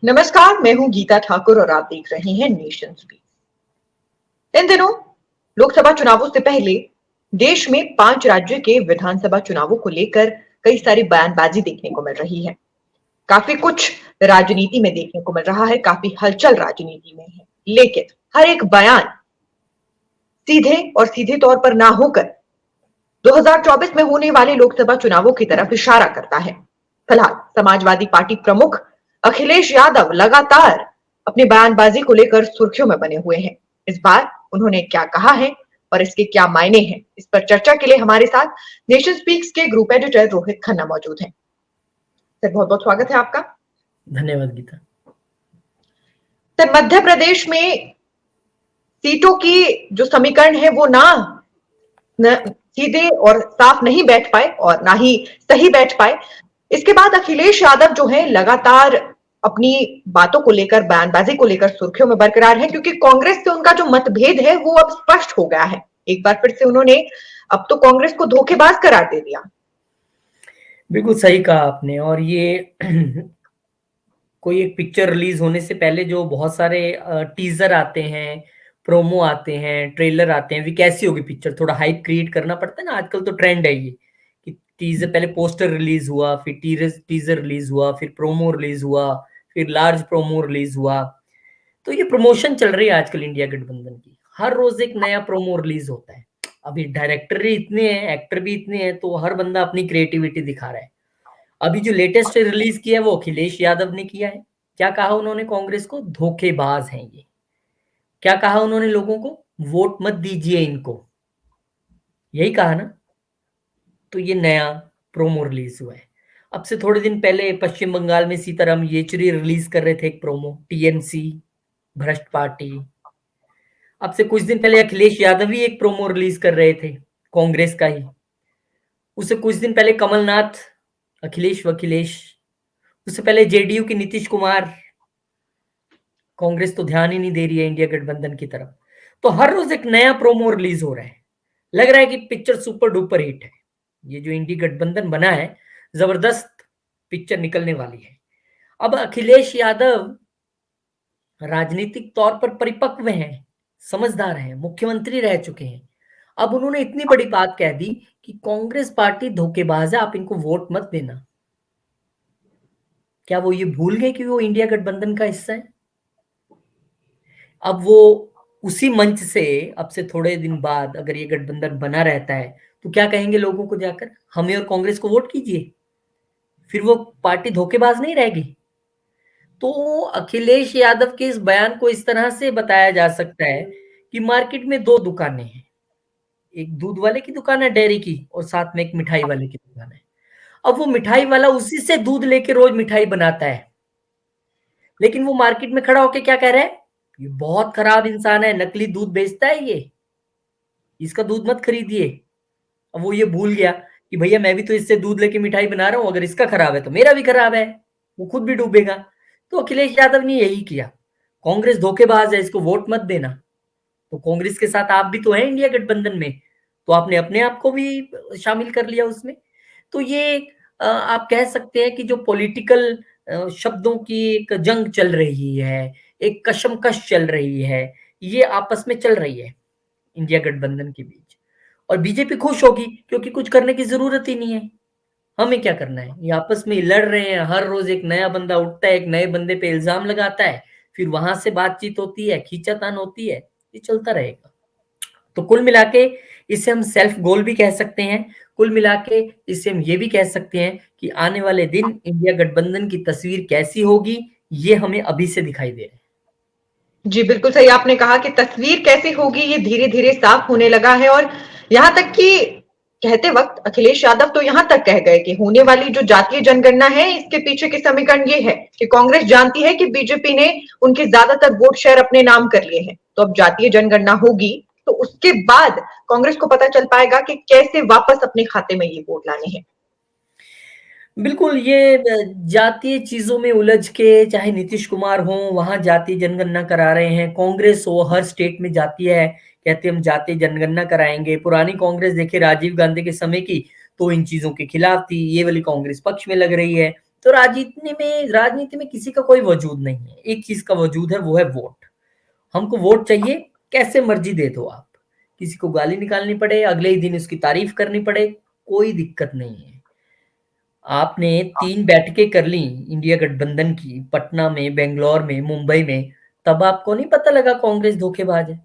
नमस्कार, मैं हूं गीता ठाकुर और आप देख रहे हैं नेशन स्पीक। इन दिनों लोकसभा चुनावों से पहले देश में 5 राज्य के विधानसभा चुनावों को लेकर कई सारी बयानबाजी देखने को मिल रही है। काफी कुछ राजनीति में देखने को मिल रहा है, काफी हलचल राजनीति में है, लेकिन हर एक बयान सीधे और सीधे तौर पर ना होकर 2024 में होने वाले लोकसभा चुनावों की तरफ इशारा करता है। फिलहाल समाजवादी पार्टी प्रमुख अखिलेश यादव लगातार अपनी बयानबाजी को लेकर सुर्खियों में बने हुए हैं। इस बार उन्होंने क्या कहा है और इसके क्या मायने हैं, इस पर चर्चा के लिए हमारे साथ नेशन स्पीक्स के ग्रुप एडिटर रोहित खन्ना मौजूद हैं। सर, बहुत बहुत स्वागत है आपका। धन्यवाद गीता। सर, मध्य प्रदेश में सीटों की जो समीकरण है वो न सीधे और साफ नहीं बैठ पाए और ना ही सही बैठ पाए। इसके बाद अखिलेश यादव जो है लगातार अपनी बातों को लेकर, बयानबाजी को लेकर सुर्खियों में बरकरार है, क्योंकि कांग्रेस से उनका जो मतभेद है वो अब स्पष्ट हो गया है। एक बार फिर से उन्होंने अब तो कांग्रेस को धोखेबाज करार दे दिया। बिल्कुल सही कहा आपने। और ये कोई एक पिक्चर रिलीज होने से पहले जो बहुत सारे टीजर आते हैं, प्रोमो आते हैं, ट्रेलर आते हैं, वे कैसी होगी पिक्चर, थोड़ा हाइप क्रिएट करना पड़ता है ना। आजकल तो ट्रेंड है ये कि टीजर, पहले पोस्टर रिलीज हुआ, फिर टीजर रिलीज हुआ, फिर प्रोमो रिलीज हुआ, फिर लार्ज प्रोमो रिलीज हुआ। तो ये प्रमोशन चल रही है आजकल इंडिया गठबंधन की। हर रोज एक नया प्रोमो रिलीज होता है। अभी डायरेक्टर भी इतने हैं, एक्टर भी इतने हैं, तो हर बंदा अपनी क्रिएटिविटी दिखा रहा है। अभी जो लेटेस्ट रिलीज किया है वो अखिलेश यादव ने किया है। क्या कहा उन्होंने कांग्रेस को? धोखेबाज हैं ये। क्या कहा उन्होंने लोगों को? वोट मत दीजिए इनको, यही कहा ना। तो ये नया प्रोमो रिलीज हुआ है। अब से थोड़े दिन पहले पश्चिम बंगाल में सीताराम येचुरी रिलीज कर रहे थे एक प्रोमो, टीएमसी भ्रष्ट पार्टी। अब से कुछ दिन पहले अखिलेश यादव भी एक प्रोमो रिलीज कर रहे थे, कांग्रेस का ही। उससे कुछ दिन पहले कमलनाथ, अखिलेश वखिलेश। उससे पहले जेडीयू की नीतीश कुमार। कांग्रेस तो ध्यान ही नहीं दे रही है इंडिया गठबंधन की तरफ। तो हर रोज एक नया प्रोमो रिलीज हो रहा है। लग रहा है कि पिक्चर सुपर डुपर हिट है। ये जो इंडिया गठबंधन बना है, जबरदस्त पिक्चर निकलने वाली है। अब अखिलेश यादव राजनीतिक तौर पर परिपक्व हैं, समझदार हैं, मुख्यमंत्री रह चुके हैं। अब उन्होंने इतनी बड़ी बात कह दी कि कांग्रेस पार्टी धोखेबाज है, आप इनको वोट मत देना। क्या वो ये भूल गए कि वो इंडिया गठबंधन का हिस्सा है? अब वो उसी मंच से अब से थोड़े दिन बाद अगर ये गठबंधन बना रहता है तो क्या कहेंगे लोगों को जाकर? हमें और कांग्रेस को वोट कीजिए। फिर वो पार्टी धोखेबाज नहीं रहेगी। तो अखिलेश यादव के इस बयान को इस तरह से बताया जा सकता है कि मार्केट में दो दुकानें हैं। एक दूध वाले की दुकान है, डेयरी की, और साथ में एक मिठाई वाले की दुकान है। अब वो मिठाई वाला उसी से दूध लेके रोज मिठाई बनाता है, लेकिन वो मार्केट में खड़ा होके क्या कह रहा है? ये बहुत खराब इंसान है, नकली दूध बेचता है ये, इसका दूध मत खरीदिए। अब वो ये भूल गया कि भैया मैं भी तो इससे दूध लेके मिठाई बना रहा हूं, अगर इसका खराब है तो मेरा भी खराब है, वो खुद भी डूबेगा। तो अखिलेश यादव ने यही किया। कांग्रेस धोखेबाज है, इसको वोट मत देना। तो कांग्रेस के साथ आप भी तो हैं इंडिया गठबंधन में, तो आपने अपने आप को भी शामिल कर लिया उसमें। तो ये आप कह सकते हैं कि जो पॉलिटिकल शब्दों की एक जंग चल रही है, एक कशमकश चल रही है, ये आपस में चल रही है इंडिया गठबंधन के बीच। और बीजेपी खुश होगी क्योंकि कुछ करने की जरूरत ही नहीं है। हमें क्या करना है? ये आपस में लड़ रहे हैं। हर रोज एक नया बंदा उठता है, एक नए बंदे पे इल्जाम लगाता है, फिर वहां से बातचीत होती है, खींचातान होती है। ये चलता रहेगा। तो कुल मिला के इसे हम सेल्फ गोल भी कह सकते हैं। कुल मिला के इसे हम ये भी कह सकते हैं कि आने वाले दिन इंडिया गठबंधन की तस्वीर कैसी होगी, ये हमें अभी से दिखाई दे रहा है। जी, बिल्कुल सही आपने कहा कि तस्वीर कैसी होगी ये धीरे धीरे साफ होने लगा है। और यहाँ तक कि कहते वक्त अखिलेश यादव तो यहाँ तक कह गए कि होने वाली जो जातीय जनगणना है, इसके पीछे के समीकरण ये है कि कांग्रेस जानती है कि बीजेपी ने उनके ज्यादातर वोट शेयर अपने नाम कर लिए हैं। तो अब जातीय जनगणना होगी तो उसके बाद कांग्रेस को पता चल पाएगा कि कैसे वापस अपने खाते में ये वोट लाने हैं। बिल्कुल, ये जातीय चीजों में उलझ के, चाहे नीतीश कुमार हो वहां जातीय जनगणना करा रहे हैं, कांग्रेस हो हर स्टेट में जातीय है, कहते हम जातीय जनगणना कराएंगे। पुरानी कांग्रेस देखिए राजीव गांधी के समय की, तो इन चीजों के खिलाफ थी। ये वाली कांग्रेस पक्ष में लग रही है। तो राजनीति में किसी का कोई वजूद नहीं है, एक चीज का वजूद है, वो है वोट। हमको वोट चाहिए, कैसे मर्जी दे दो आप, किसी को गाली निकालनी पड़े, अगले ही दिन उसकी तारीफ करनी पड़े, कोई दिक्कत नहीं है। आपने 3 बैठकें कर ली इंडिया गठबंधन की, पटना में, बेंगलोर में, मुंबई में, तब आपको नहीं पता लगा कांग्रेस धोखेबाज है?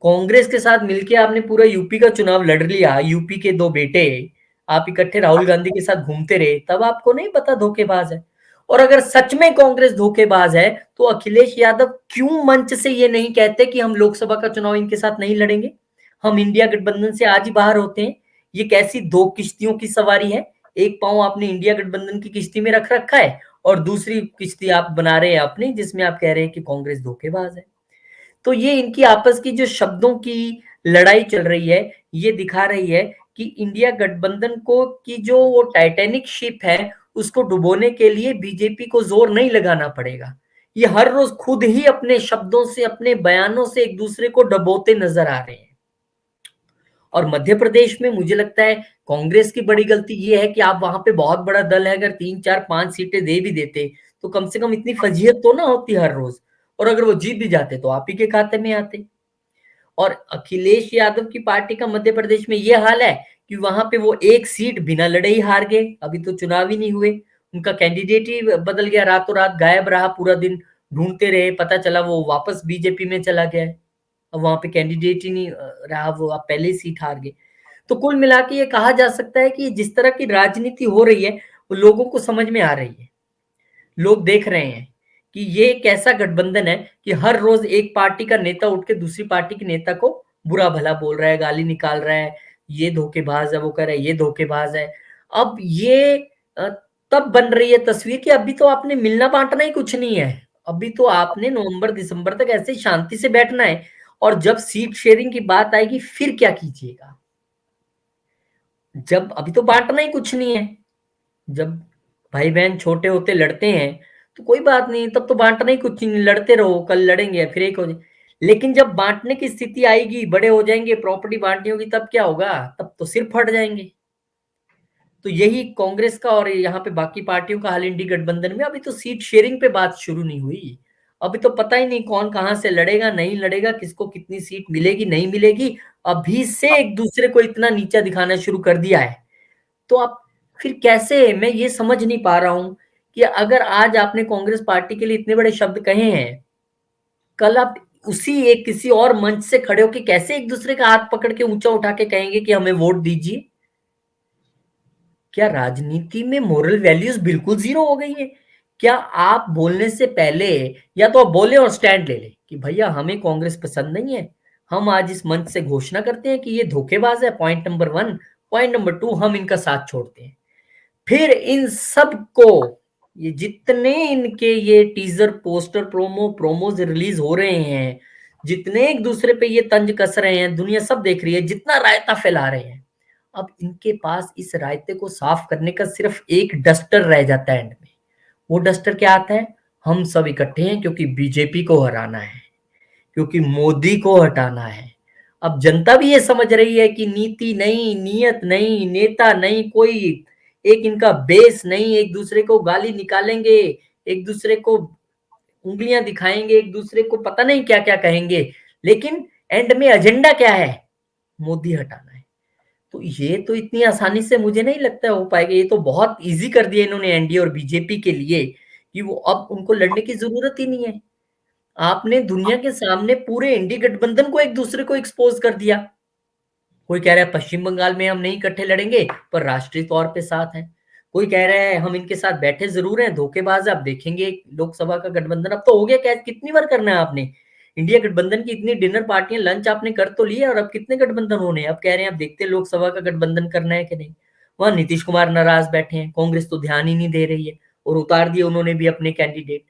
कांग्रेस के साथ मिलके आपने पूरा यूपी का चुनाव लड़ लिया, यूपी के 2 बेटे आप इकट्ठे राहुल गांधी के साथ घूमते रहे, तब आपको नहीं पता धोखेबाज है? और अगर सच में कांग्रेस धोखेबाज है, तो अखिलेश यादव क्यों मंच से ये नहीं कहते कि हम लोकसभा का चुनाव इनके साथ नहीं लड़ेंगे, हम इंडिया गठबंधन से आज ही बाहर होते हैं? ये कैसी 2 किश्तियों की सवारी है? एक पांव आपने इंडिया गठबंधन की किश्ती में रख रखा है, और दूसरी किश्ती आप बना रहे हैं अपनी, जिसमें आप कह रहे हैं कि कांग्रेस धोखेबाज है। तो ये इनकी आपस की जो शब्दों की लड़ाई चल रही है, ये दिखा रही है कि इंडिया गठबंधन को की जो वो टाइटैनिक शिप है, उसको डुबोने के लिए बीजेपी को जोर नहीं लगाना पड़ेगा। ये हर रोज खुद ही अपने शब्दों से, अपने बयानों से एक दूसरे को डबोते नजर आ रहे हैं। और मध्य प्रदेश में मुझे लगता है कांग्रेस की बड़ी गलती ये है कि आप वहां पे बहुत बड़ा दल है, अगर 3 4 5 सीटें दे भी देते तो कम से कम इतनी फजीहत तो ना होती हर रोज, और अगर वो जीत भी जाते तो आप ही के खाते में आते। और अखिलेश यादव की पार्टी का मध्य प्रदेश में ये हाल है कि वहां पे वो 1 सीट बिना लड़े ही हार गए, अभी तो चुनाव ही नहीं हुए, उनका कैंडिडेट ही बदल गया, रातों रात गायब रहा, पूरा दिन ढूंढते रहे, पता चला वो वापस बीजेपी में चला गया है। अब वहां पे कैंडिडेट ही नहीं रहा, वो आप पहले ही सीट हार गए। तो कुल मिला के ये कहा जा सकता है कि जिस तरह की राजनीति हो रही है, वो लोगों को समझ में आ रही है। लोग देख रहे हैं कि ये एक ऐसा गठबंधन है कि हर रोज एक पार्टी का नेता उठ के दूसरी पार्टी के नेता को बुरा भला बोल रहा है, गाली निकाल रहा है, ये धोखेबाज है, वो कह रहा है ये धोखेबाज है। अब ये तब बन रही है तस्वीर कि अभी तो आपने मिलना बांटना ही कुछ नहीं है, अभी तो आपने नवंबर दिसंबर तक ऐसे ही शांति से बैठना है, और जब सीट शेयरिंग की बात आएगी फिर क्या कीजिएगा? जब अभी तो बांटना ही कुछ नहीं है, जब भाई बहन छोटे होते लड़ते हैं तो कोई बात नहीं, तब तो बांटना ही कुछ नहीं, लड़ते रहो, कल लड़ेंगे फिर एक हो जाए। लेकिन जब बांटने की स्थिति आएगी, बड़े हो जाएंगे, प्रॉपर्टी बांटनी होगी, तब क्या होगा? तब तो सिर फट जाएंगे। तो यही कांग्रेस का और यहाँ पे बाकी पार्टियों का हाल इंडी गठबंधन में, अभी तो सीट शेयरिंग पे बात शुरू नहीं हुई, अभी तो पता ही नहीं कौन कहां से लड़ेगा, नहीं लड़ेगा, किसको कितनी सीट मिलेगी नहीं मिलेगी, अभी से एक दूसरे को इतना नीचा दिखाना शुरू कर दिया है। तो आप फिर कैसे, मैं ये समझ नहीं पा रहा हूं कि अगर आज आपने कांग्रेस पार्टी के लिए इतने बड़े शब्द कहे हैं, कल आप उसी एक किसी और मंच से खड़े होकर कैसे एक दूसरे का हाथ पकड़ के ऊंचा उठा के कहेंगे कि हमें वोट दीजिए? क्या राजनीति में मोरल वैल्यूज बिल्कुल जीरो हो गई है? क्या आप बोलने से पहले या तो आप बोले और स्टैंड ले ले कि भैया हमें कांग्रेस पसंद नहीं है, हम आज इस मंच से घोषणा करते हैं कि ये धोखेबाज है, पॉइंट नंबर 1, पॉइंट नंबर 2, हम इनका साथ छोड़ते हैं। फिर इन सब को, ये जितने इनके ये टीजर पोस्टर प्रोमोज रिलीज हो रहे हैं, जितने एक दूसरे पे ये तंज कस रहे हैं, दुनिया सब देख रही है, जितना रायता फैला रहे हैं, अब इनके पास इस रायते को साफ करने का सिर्फ एक डस्टर रह जाता है एंड में। वो डस्टर क्या आता है? हम सब इकट्ठे हैं क्योंकि बीजेपी को हराना है, क्योंकि मोदी को हटाना है। अब जनता भी ये समझ रही है कि नीति नहीं, नियत नहीं, नेता नहीं, कोई एक इनका बेस नहीं, एक दूसरे को गाली निकालेंगे, एक दूसरे को उंगलियां दिखाएंगे, एक दूसरे को पता नहीं क्या क्या कहेंगे, लेकिन एंड में एजेंडा क्या है? मोदी हटाना है। तो ये तो इतनी आसानी से मुझे नहीं लगता हो पाएगा, ये तो बहुत इजी कर दिया इन्होंने एनडीए और बीजेपी के लिए कि वो अब उनको लड़ने की जरूरत ही नहीं है। आपने दुनिया के सामने पूरे इंडी गठबंधन को एक दूसरे को एक्सपोज कर दिया। कोई कह रहा है पश्चिम बंगाल में हम नहीं इकट्ठे लड़ेंगे पर राष्ट्रीय तौर पे साथ हैं, कोई कह रहा है हम इनके साथ बैठे जरूर हैं, धोखेबाज है, अब देखेंगे लोकसभा का गठबंधन। अब तो हो गया, क्या कितनी बार करना है आपने? इंडिया गठबंधन की इतनी डिनर पार्टियां, लंच आपने कर तो लिया, और अब कितने गठबंधन होने? अब कह रहे हैं अब देखते हैं लोकसभा का गठबंधन करना है कि नहीं। वहां नीतीश कुमार नाराज बैठे हैं, कांग्रेस तो ध्यान ही नहीं दे रही है, और उतार दिए उन्होंने भी अपने कैंडिडेट।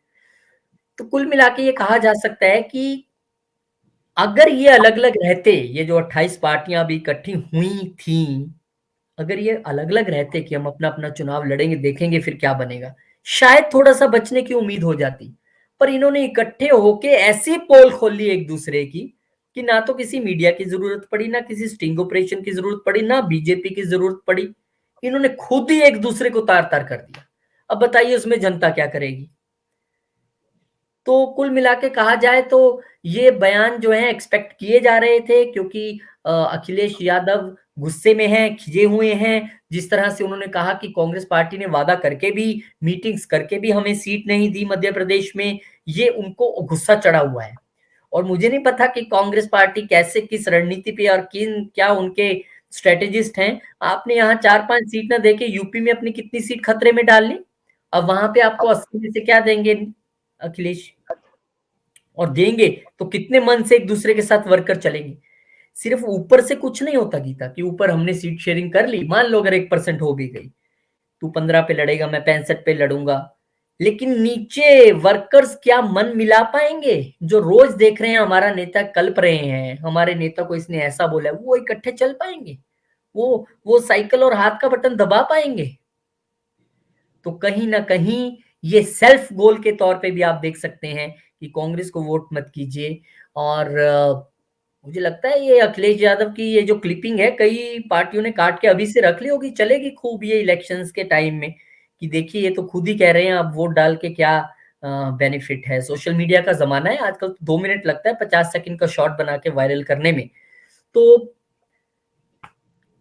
तो कुल मिला के ये कहा जा सकता है कि अगर ये अलग अलग रहते, ये जो 28 पार्टियां अभी इकट्ठी हुई थी, अगर ये अलग अलग रहते कि हम अपना अपना चुनाव लड़ेंगे, देखेंगे फिर क्या बनेगा, शायद थोड़ा सा बचने की उम्मीद हो जाती। पर इन्होंने इकट्ठे होके ऐसी पोल खोल ली एक दूसरे की कि ना तो किसी मीडिया की जरूरत पड़ी, ना किसी स्टिंग ऑपरेशन की जरूरत पड़ी, ना बीजेपी की जरूरत पड़ी, इन्होंने खुद ही एक दूसरे को तार तार कर दिया। अब बताइए उसमें जनता क्या करेगी? तो कुल मिला के कहा जाए तो ये बयान जो है एक्सपेक्ट किए जा रहे थे, क्योंकि अखिलेश यादव गुस्से में हैं, खिजे हुए हैं। जिस तरह से उन्होंने कहा कि कांग्रेस पार्टी ने वादा करके भी, मीटिंग्स करके भी हमें सीट नहीं दी मध्य प्रदेश में, ये उनको गुस्सा चढ़ा हुआ है। और मुझे नहीं पता कि कांग्रेस पार्टी कैसे, किस रणनीति पे और किन क्या उनके स्ट्रेटेजिस्ट हैं। आपने यहाँ 4-5 सीट ना देके यूपी में अपनी कितनी सीट खतरे में डाल ली। अब वहां पे आपको 80 में से क्या देंगे अखिलेश? और देंगे तो कितने मन से एक दूसरे के साथ वर्क कर चलेंगे। सिर्फ ऊपर से कुछ नहीं होता गीता, कि ऊपर हमने सीट शेयरिंग कर ली, मान लो अगर 1% हो भी गई, तू 15 पे लड़ेगा, मैं 65 पे लड़ूंगा, लेकिन नीचे वर्कर्स क्या मन मिला पाएंगे? जो रोज देख रहे हैं हमारा नेता कल्प रहे हैं, हमारे नेता को इसने ऐसा बोला है, वो इकट्ठे चल पाएंगे? वो साइकिल और हाथ का बटन दबा पाएंगे? तो कहीं ना कहीं ये सेल्फ गोल के तौर पे भी आप देख सकते हैं कि कांग्रेस को वोट मत कीजिए। और मुझे लगता है ये अखिलेश यादव की ये जो क्लिपिंग है, कई पार्टियों ने काट के अभी से रख ली होगी, चलेगी खूब ये इलेक्शंस के टाइम में, कि देखिए ये तो खुद ही कह रहे हैं अब वोट डाल के क्या बेनिफिट है। सोशल मीडिया का जमाना है आजकल, तो 2 मिनट लगता है 50 सेकंड का शॉर्ट बना के वायरल करने में। तो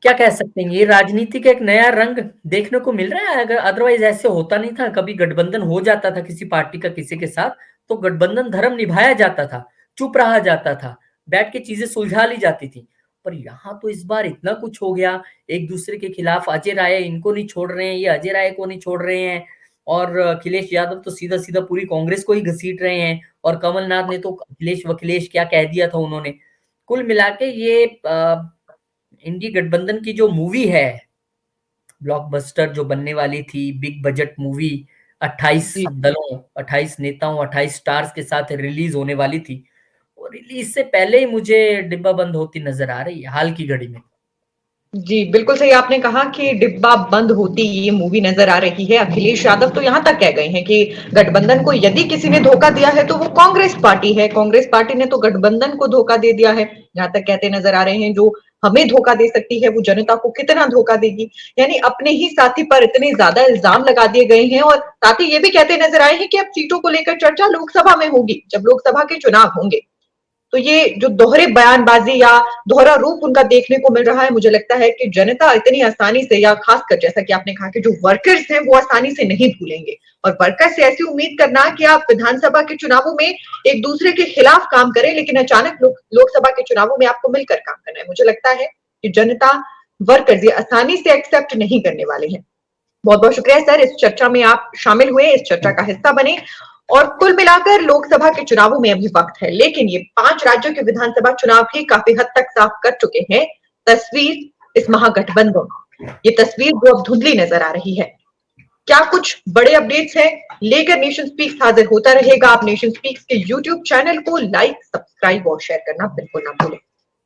क्या कह सकते हैं, ये राजनीति का एक नया रंग देखने को मिल रहा है। अगर अदरवाइज ऐसे होता नहीं था, कभी गठबंधन हो जाता था किसी पार्टी का किसी के साथ, तो गठबंधन धर्म निभाया जाता था, चुप रहा जाता था, बैठ के चीजें सुलझा ली जाती थी। पर यहाँ तो इस बार इतना कुछ हो गया, एक दूसरे के खिलाफ अजय राय इनको नहीं छोड़ रहे हैं, ये अजय राय को नहीं छोड़ रहे हैं, और अखिलेश यादव तो सीधा सीधा पूरी कांग्रेस को ही घसीट रहे हैं। और कमलनाथ ने तो अखिलेश वखिलेश क्या कह दिया था उन्होंने। कुल मिला के ये इंडी गठबंधन की जो मूवी है, ब्लॉकबस्टर जो बनने वाली थी, बिग बजट मूवी, 28 जी दलों, 28 नेताओं, 28 स्टार्स के साथ रिलीज होने वाली थी, और रिलीज से पहले ही मुझे डिब्बा बंद होती नजर आ रही है हाल की घड़ी में। जी, बिल्कुल सही आपने कहा कि डिब्बा बंद होती ये मूवी नजर आ रही है। अखिलेश यादव तो यहाँ तक कह गए हैं कि गठबंधन को यदि किसी ने धोखा दिया है तो वो कांग्रेस पार्टी है। कांग्रेस पार्टी ने तो गठबंधन को धोखा दे दिया है। यहाँ तक कहते नजर आ रहे हैं, जो हमें धोखा दे सकती है वो जनता को कितना धोखा देगी। यानी अपने ही साथी पर इतने ज्यादा इल्जाम लगा दिए गए हैं, और साथ ही ये भी कहते नजर आए हैं कि अब सीटों को लेकर चर्चा लोकसभा में होगी, जब लोकसभा के चुनाव होंगे। तो ये जो दोहरे बयानबाजी या दोहरा रूप उनका देखने को मिल रहा है, मुझे लगता है कि जनता इतनी आसानी से, या खासकर जैसा कि आपने कहा कि जो वर्कर्स हैं वो आसानी से नहीं भूलेंगे। और वर्कर्स से ऐसी उम्मीद करना कि आप विधानसभा के चुनावों में एक दूसरे के खिलाफ काम करें, लेकिन अचानक लोकसभा के चुनावों में आपको मिलकर काम करना है, मुझे लगता है कि जनता, वर्कर्स ये आसानी से एक्सेप्ट नहीं करने वाले हैं। बहुत बहुत शुक्रिया सर, इस चर्चा में आप शामिल हुए, इस चर्चा का हिस्सा बने। और कुल मिलाकर लोकसभा के चुनावों में अभी वक्त है, लेकिन ये 5 राज्यों के विधानसभा चुनाव भी काफी हद तक साफ कर चुके हैं तस्वीर इस महागठबंधन। ये तस्वीर जो अब धुंधली नजर आ रही है। क्या कुछ बड़े अपडेट्स हैं लेकर नेशन स्पीक्स हाजिर होता रहेगा। आप नेशन स्पीक्स के यूट्यूब चैनल को लाइक, सब्सक्राइब और शेयर करना बिल्कुल ना भूलें।